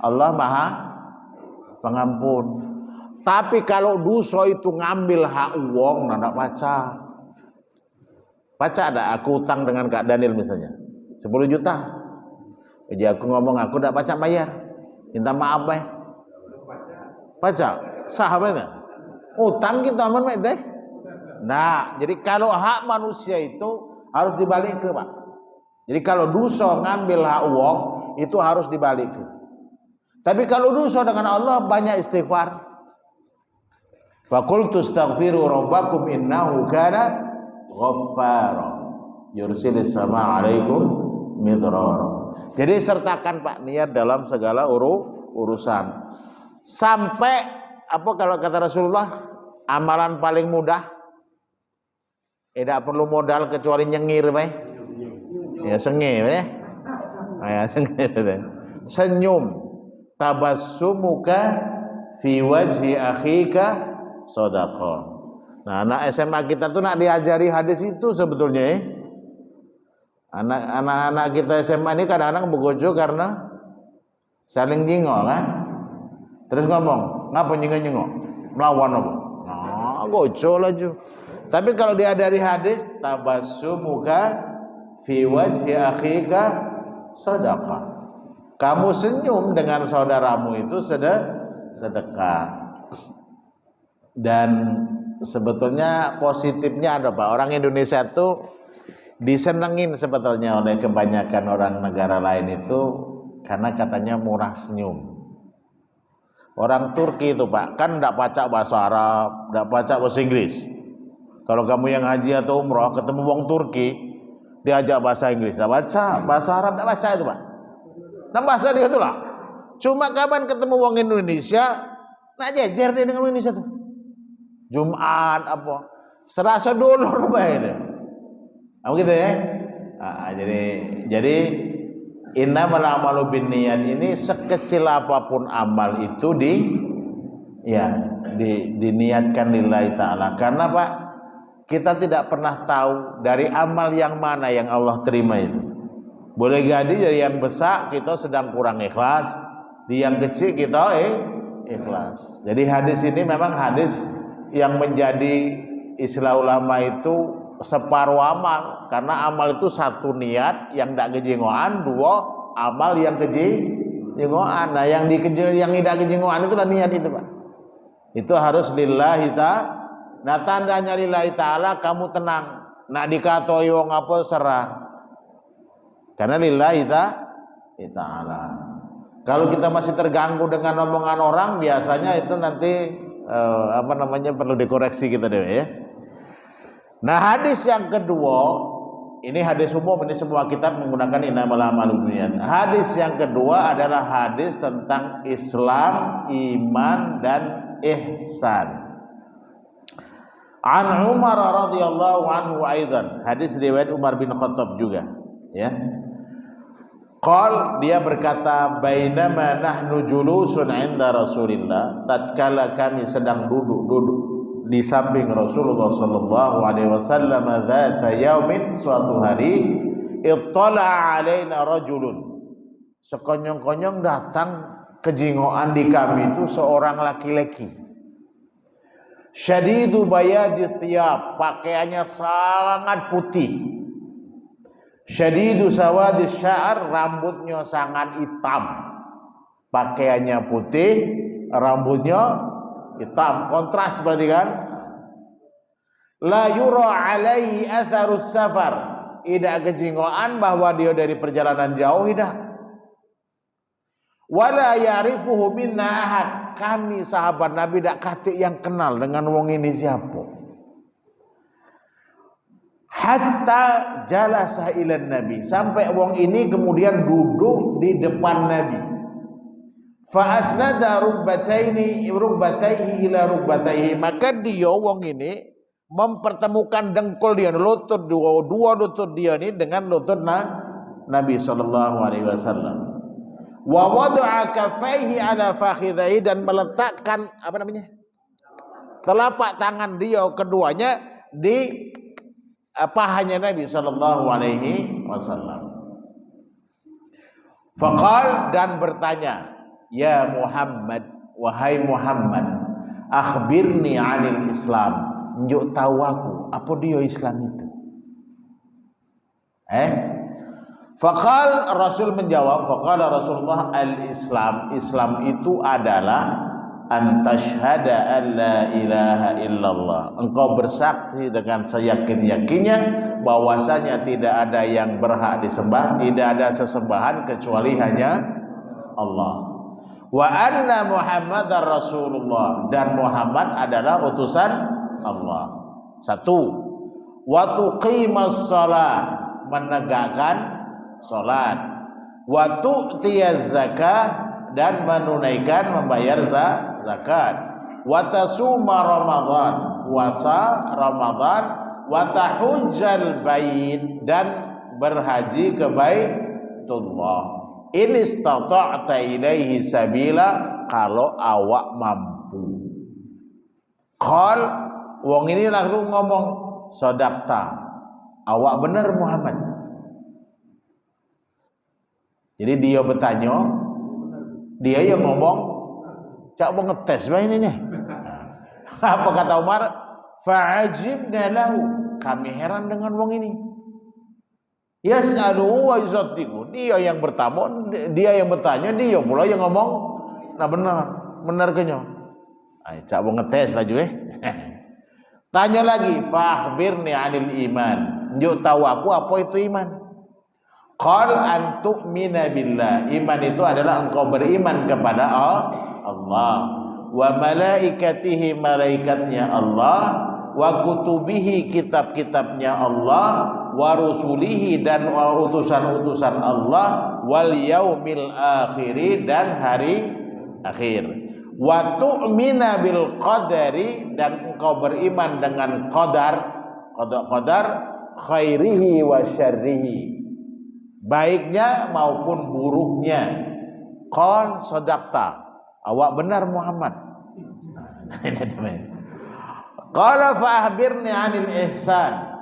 Allah maha pengampun. Tapi kalau dosa itu ngambil hak uang, ndak baca. Baca ada, aku utang dengan Kak Daniel misalnya 10 juta. Jadi aku ngomong aku ndak baca bayar. Minta maaf, Bay. Baca, sahabatnya. Utang kita aman, Bay. Nah, jadi kalau hak manusia itu harus dibalik ke, Pak. Jadi kalau dosa ngambil hak uang itu harus dibalik ke. Tapi kalau dosa dengan Allah banyak istighfar. Fa qultu astaghfiru rabbakum innahu kana ghaffara yursilis samaa 'alaikum midrara. Jadi sertakan, Pak, niat dalam segala urusan. Sampai apa kalau kata Rasulullah, amalan paling mudah tidak perlu modal kecuali nyengir, Pak. Ya sengir, ya. Ya sengir. Senyum. Tabassumuka fi wajhi akhika shadaqah. Nah, anak SMA kita tuh nak diajari hadis itu sebetulnya ya. Anak-anak kita SMA ini kadang-kadang begojo karena saling jingok kan. Terus ngomong, ngapa nyingok? Melawan apa? Nah, gojo laju. Tapi kalau diajari hadis, tabassumuka fi wajhi akhika shadaqah. Kamu senyum dengan saudaramu itu sedekah. Dan sebetulnya positifnya ada, Pak. Orang Indonesia itu disenengin sebetulnya oleh kebanyakan orang negara lain itu karena katanya murah senyum. Orang Turki itu, Pak, kan enggak baca bahasa Arab, enggak baca bahasa Inggris. Kalau kamu yang haji atau umrah ketemu wong Turki, diajak bahasa Inggris, enggak baca, bahasa Arab enggak baca itu, Pak. Nah bahasa dia itulah. Cuma kapan ketemu wong Indonesia, nak jejer dia dengan Indonesia tuh. Jumat apa? Serasa dulur bae deh. Apa gitu ya? Nah, jadi innamal a'malu binniyat ini sekecil apapun amal itu diniatkan lillahi ta'ala. Karena, Pak, kita tidak pernah tahu dari amal yang mana yang Allah terima itu. Boleh jadi dari yang besar kita sedang kurang ikhlas, di yang kecil kita ikhlas. Jadi hadis ini memang hadis yang menjadi istilah ulama itu separuh amal, karena amal itu satu niat yang tidak kejengoan, dua amal yang kejengoan. Nah yang tidak kejengoan itu niat itu Pak. Itu harus lillahi ta'ala. Nah tandanya lillahi ta'ala kamu tenang. Nak dikatoi wong apa serah. Karena lillahi ta'ala. Kalau kita masih terganggu dengan omongan orang, biasanya itu nanti perlu dikoreksi kita deh ya. Nah hadis yang kedua, ini hadis umum, ini semua kitab menggunakan innamal a'malu binniyat. Hadis yang kedua adalah hadis tentang Islam, iman dan ihsan. An Umar radhiyallahu anhu aidan, hadis riwayat Umar bin Khattab juga ya. Qal, dia berkata, bainama nahnu julusun 'inda Rasulillah, tatkala kami sedang duduk di samping Rasulullah sallallahu alaihi wasallam, dzata yaumin, suatu hari, ittala'a alaina rajulun, sekonyong-konyong datang kejingoan di kami itu seorang laki-laki. Syadidu bayadi thiyab, pakaiannya sangat putih. Syadidu sawadi sya'ar, rambutnya sangat hitam. Pakaiannya putih, rambutnya hitam, kontras berarti kan. La yura alaihi atharus safar, tidak kejingoan bahwa dia dari perjalanan jauh, tidak. Wala ya'rifuhu minna ahad, kami sahabat Nabi tidak katik yang kenal dengan wong ini siapa. Hatta jalasa ilan Nabi, sampai wong ini kemudian duduk di depan Nabi. Fa asnada rukbataihi ila rukbataihi, maka dia wong ini mempertemukan dengkul dia, lutut dua lutut dia ini dengan lutut Nabi sallallahu alaihi wasallam. Wa wada'a kaffaihi ala fakhidhihi, dan meletakkan telapak tangan dia keduanya di pahanya Nabi sallallahu alaihi wasallam. Faqal, dan bertanya, ya Muhammad, wahai Muhammad, akhbirni 'anil Islam, njuk tahu aku apa dia Islam itu. Faqal, Rasul menjawab, faqala Rasulullah, al-Islam, Islam itu adalah antashhada an la ilaha illallah, engkau bersaksi dengan seyakin-yakinnya bahwasanya tidak ada yang berhak disembah, tidak ada sesembahan kecuali hanya Allah. Wa anna Muhammadar Rasulullah, dan Muhammad adalah utusan Allah. Satu, wa tuqimas shalah, menegakkan salat, wa tu'tiyaz zakah, dan menunaikan membayar zakat, wa tasuma Ramadan, puasa Ramadan, wa tahujjal bait, dan berhaji ke Baitullah. In istata'ta ilaihi sabila, kalau awak mampu. Qal, wong ini lalu ngomong, sadaqta, awak benar Muhammad. Jadi dia bertanya, dia yang ngomong, cak mau ngetes bah ini nih. Apa kata Umar? Fa'ajibna lahu, kami heran dengan wong ini. Yas'aluhu wa yusattiqu, dia yang bertanya, dia pula yang ngomong. Nah benar kenya. Cak mau ngetes laju Tanya lagi, fa'akhbirni 'anil iman, njuk tahu aku apa itu iman. Qal an tu'mina billah, iman itu adalah engkau beriman kepada Allah, wa malaikatihi, malaikatnya Allah, wa kutubihi, kitab-kitabnya Allah, wa rusulihi, dan utusan-utusan Allah, wal yaumil akhiri, dan hari akhir, wa tu'mina bil qadari, dan engkau beriman dengan qadar khairihi wa syarrihi, baiknya maupun buruknya. Qal sadaqta, awak benar Muhammad. Qala fa akhbirni 'anil ihsan,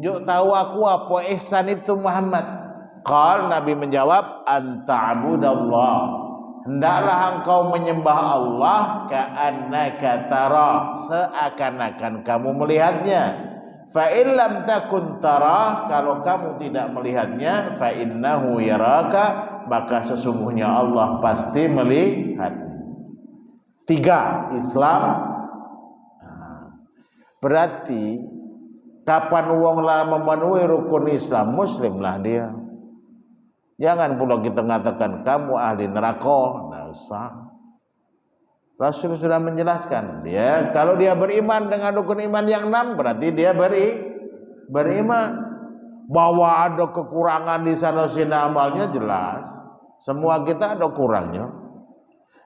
njuk tahu aku apa ihsan itu Muhammad. Qal, Nabi menjawab, anta'budallah, hendaklah engkau menyembah Allah, ka'annaka tara, seakan-akan kamu melihatnya. Fa in lam takun tarah, kalau kamu tidak melihatnya, fa innahu yaraka, maka sesungguhnya Allah pasti melihat. 3 Islam. Berarti kapan wong lah memenuhi rukun Islam, muslim lah dia. Jangan pula kita mengatakan kamu ahli neraka. Nggak usah. Rasul sudah menjelaskan, dia kalau dia beriman dengan rukun iman yang 6, berarti dia beriman. Bahwa ada kekurangan di sana sini amalnya jelas. Semua kita ada kurangnya.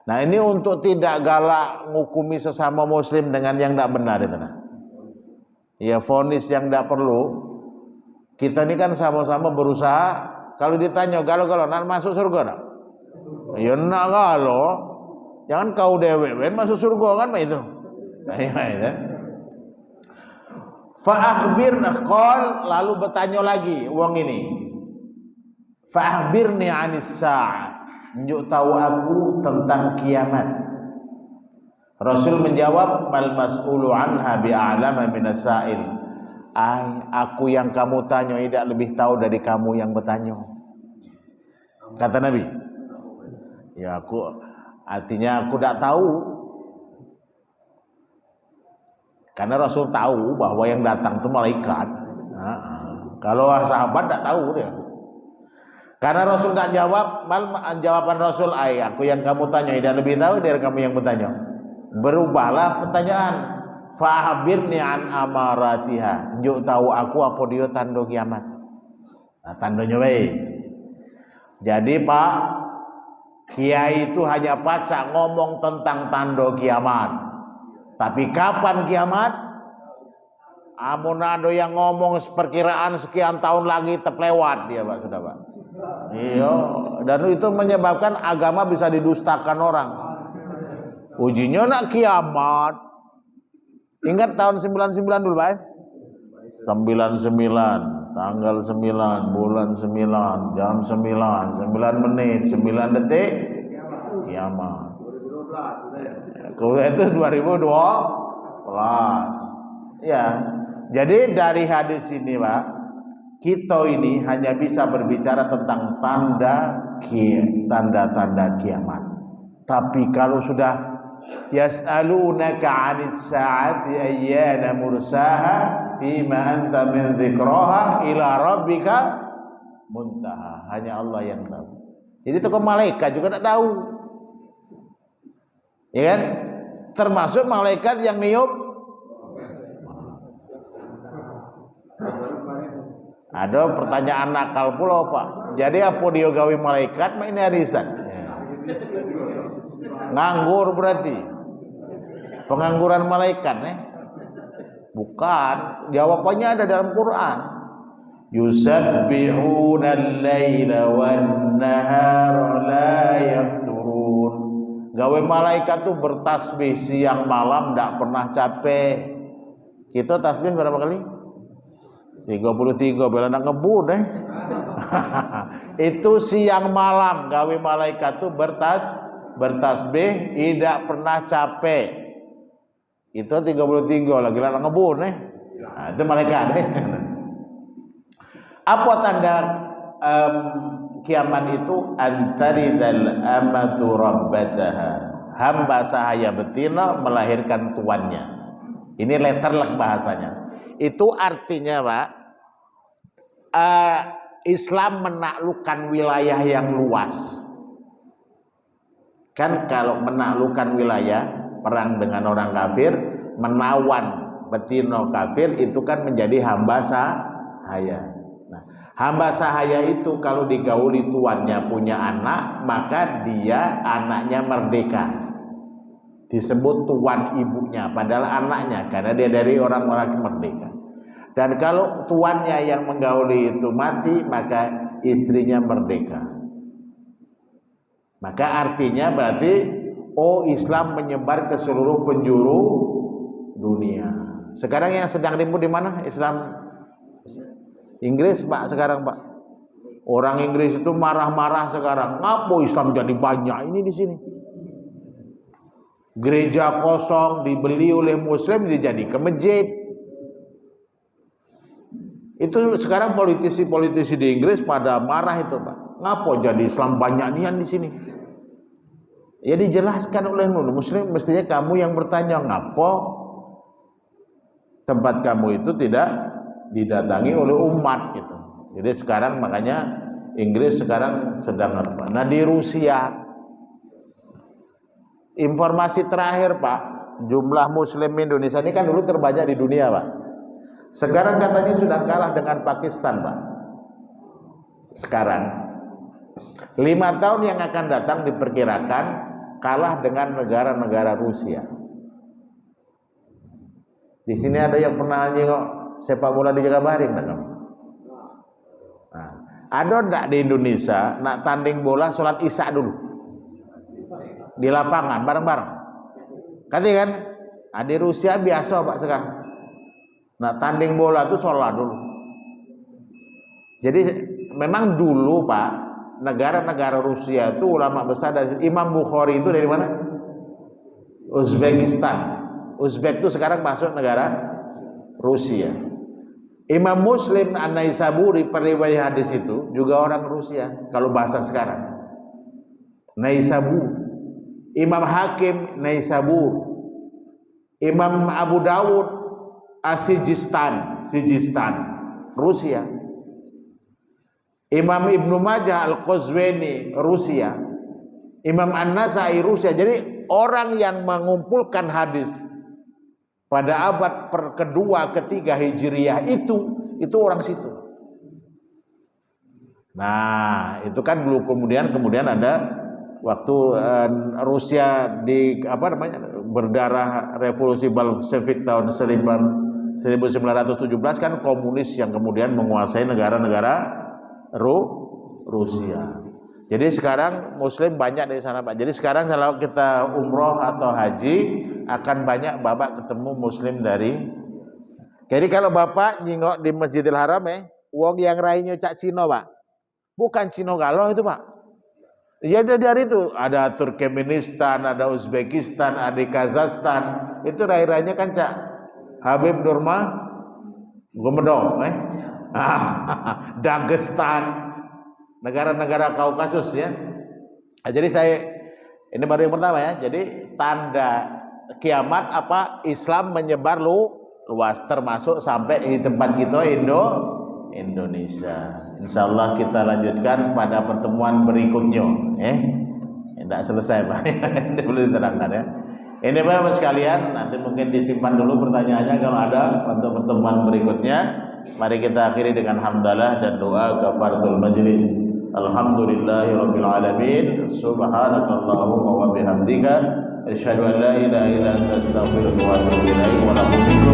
Nah, ini untuk tidak galak ngukumi sesama muslim dengan yang tidak benar itu nah. Ya vonis yang tidak perlu. Kita ini kan sama-sama berusaha. Kalau ditanya galau-galau nak masuk surga tak? Ya nak galau. Jangan kau dewe masuk surga kan itu. Itu. Fa akhbirna qol, lalu bertanya lagi wong ini. Fa akhbirni 'anis sa'ah. Tunjuk tahu aku tentang kiamat. Rasul menjawab, mal mas'ulu anha bi'alama minas sa'il. Aku yang kamu tanya tidak lebih tahu dari kamu yang bertanya. Kata Nabi. Ya artinya aku tidak tahu. Karena Rasul tahu bahwa yang datang itu malaikat. Kalau sahabat tidak tahu dia. Karena Rasul tak jawab, jawaban Rasul, aku yang kamu tanya tidak lebih tahu dari kamu yang bertanya. Berubahlah pertanyaan. Fa'habirni an amaratiha. Njuk tahu aku apa dia tanda kiamat. Nah, tandanya baik. Jadi Pak Kiai itu hanya pacak ngomong tentang tanda kiamat. Tapi kapan kiamat? Amunado yang ngomong perkiraan sekian tahun lagi terlewat dia Pak, sudah Pak. Iya, dan itu menyebabkan agama bisa didustakan orang. Ujinya nak kiamat. Ingat tahun 99 dulu Pak. 99, tanggal 9, bulan 9, jam 9, 9 menit, 9 detik kiamat. Kalau itu 2012. Ya. Jadi dari hadis ini Pak, kita ini hanya bisa berbicara tentang tanda-tanda kiamat. Tapi kalau sudah yas'alunaka 'anis sa'ati ayyana mursaha fima anta min dzikraha ila rabbika muntaha. Hanya Allah yang tahu. Jadi tokoh malaikat juga tidak tahu. Ya kan? Termasuk malaikat yang niup. Ada pertanyaan nakal pula Pak. Jadi apa dia gawe malaikat? Ini arisan. Nganggur berarti. Pengangguran malaikat Bukan. Jawabannya ada dalam Quran. Yusabbihuna al-laila wan-nahara la yafturun. Gawe malaikat tuh bertasbih siang malam tidak pernah capek. Kita tasbih berapa kali? 33, bela nak ngebut Itu siang malam gawe malaikat tuh bertasbih tidak pernah capek. Itu 33 lagi nak ngebut Nah, itu malaikat Apa tanda kiamat itu? Antaridal amatu rabbataha. Hamba sahaya betina melahirkan tuannya. Ini letterlek bahasanya. Itu artinya Pak, Islam menaklukkan wilayah yang luas. Kan kalau menaklukkan wilayah, perang dengan orang kafir, menawan betina kafir, itu kan menjadi hamba sahaya. Nah, hamba sahaya itu kalau digauli tuannya punya anak, maka dia anaknya merdeka. Disebut tuan ibunya, padahal anaknya, karena dia dari orang-orang merdeka. Dan kalau tuannya yang menggauli itu mati, maka istrinya merdeka. Maka artinya berarti Islam menyebar ke seluruh penjuru dunia. Sekarang yang sedang ribut di mana? Islam Inggris Pak sekarang Pak. Orang Inggris itu marah-marah sekarang. Ngapa Islam jadi banyak ini di sini? Gereja kosong dibeli oleh Muslim dijadikan masjid. Itu sekarang politisi-politisi di Inggris pada marah itu, Pak. Ngapo jadi Islam banyak nian di sini? Ya dijelaskan oleh Muslim, mestinya kamu yang bertanya, ngapo tempat kamu itu tidak didatangi oleh umat gitu. Jadi sekarang makanya Inggris sekarang sedang apa? Nah di Rusia, informasi terakhir Pak, jumlah Muslim Indonesia ini kan dulu terbanyak di dunia Pak. Sekarang katanya sudah kalah dengan Pakistan Pak. Sekarang 5 tahun yang akan datang diperkirakan kalah dengan negara-negara Rusia. Di sini ada yang pernah nyengok sepak bola di Jakabaring enggak? Nah, ada enggak di Indonesia nak tanding bola sholat Isya dulu di lapangan bareng-bareng? Katanya kan? Nah, di Rusia biasa Pak sekarang. Nah, tanding bola itu sholat dulu. Jadi memang dulu Pak, negara-negara Rusia itu ulama besar dari Imam Bukhari itu dari mana? Uzbekistan. Uzbek itu sekarang masuk negara Rusia. Imam Muslim An-Naisaburi periwayat hadis itu juga orang Rusia kalau bahasa sekarang. Naisabur. Imam Hakim Naisabur. Imam Abu Dawud Sijistan, Rusia. Imam Ibnu Majah Al-Qazwini, Rusia. Imam An-Nasai, Rusia. Jadi orang yang mengumpulkan hadis pada abad kedua, ketiga Hijriyah itu orang situ. Nah, itu kan belum kemudian ada waktu Rusia berdarah revolusi Bolshevik tahun 1917 kan komunis yang kemudian menguasai negara-negara Rusia. Jadi sekarang Muslim banyak dari sana Pak. Jadi sekarang kalau kita umroh atau haji akan banyak Bapak ketemu Muslim dari. Jadi kalau Bapak nyingok di Masjidil Haram wong yang rainyo cak Cino Pak. Bukan Cino Galoh itu Pak. Ya dari itu ada Turkmenistan, ada Uzbekistan, ada Kazakhstan. Itu rai-rainya kan cak Habib Nurma Gomedong, Dagestan, negara-negara Kaukasus ya. Nah, jadi ini baru yang pertama ya. Jadi tanda kiamat apa Islam menyebar luas termasuk sampai di tempat kita Indonesia. Insyaallah kita lanjutkan pada pertemuan berikutnya. Tidak selesai Pak. Ini belum diterangkan ya. Ini Bapak sekalian, nanti mungkin disimpan dulu pertanyaannya kalau ada untuk pertemuan berikutnya. Mari kita akhiri dengan hamdalah dan doa kafaratul majlis. Alhamdulillahirabbil alamin. Subhanakallahumma wa bihamdika asyhadu an la ilaha illa anta astaghfiruka wa atubu ilaik.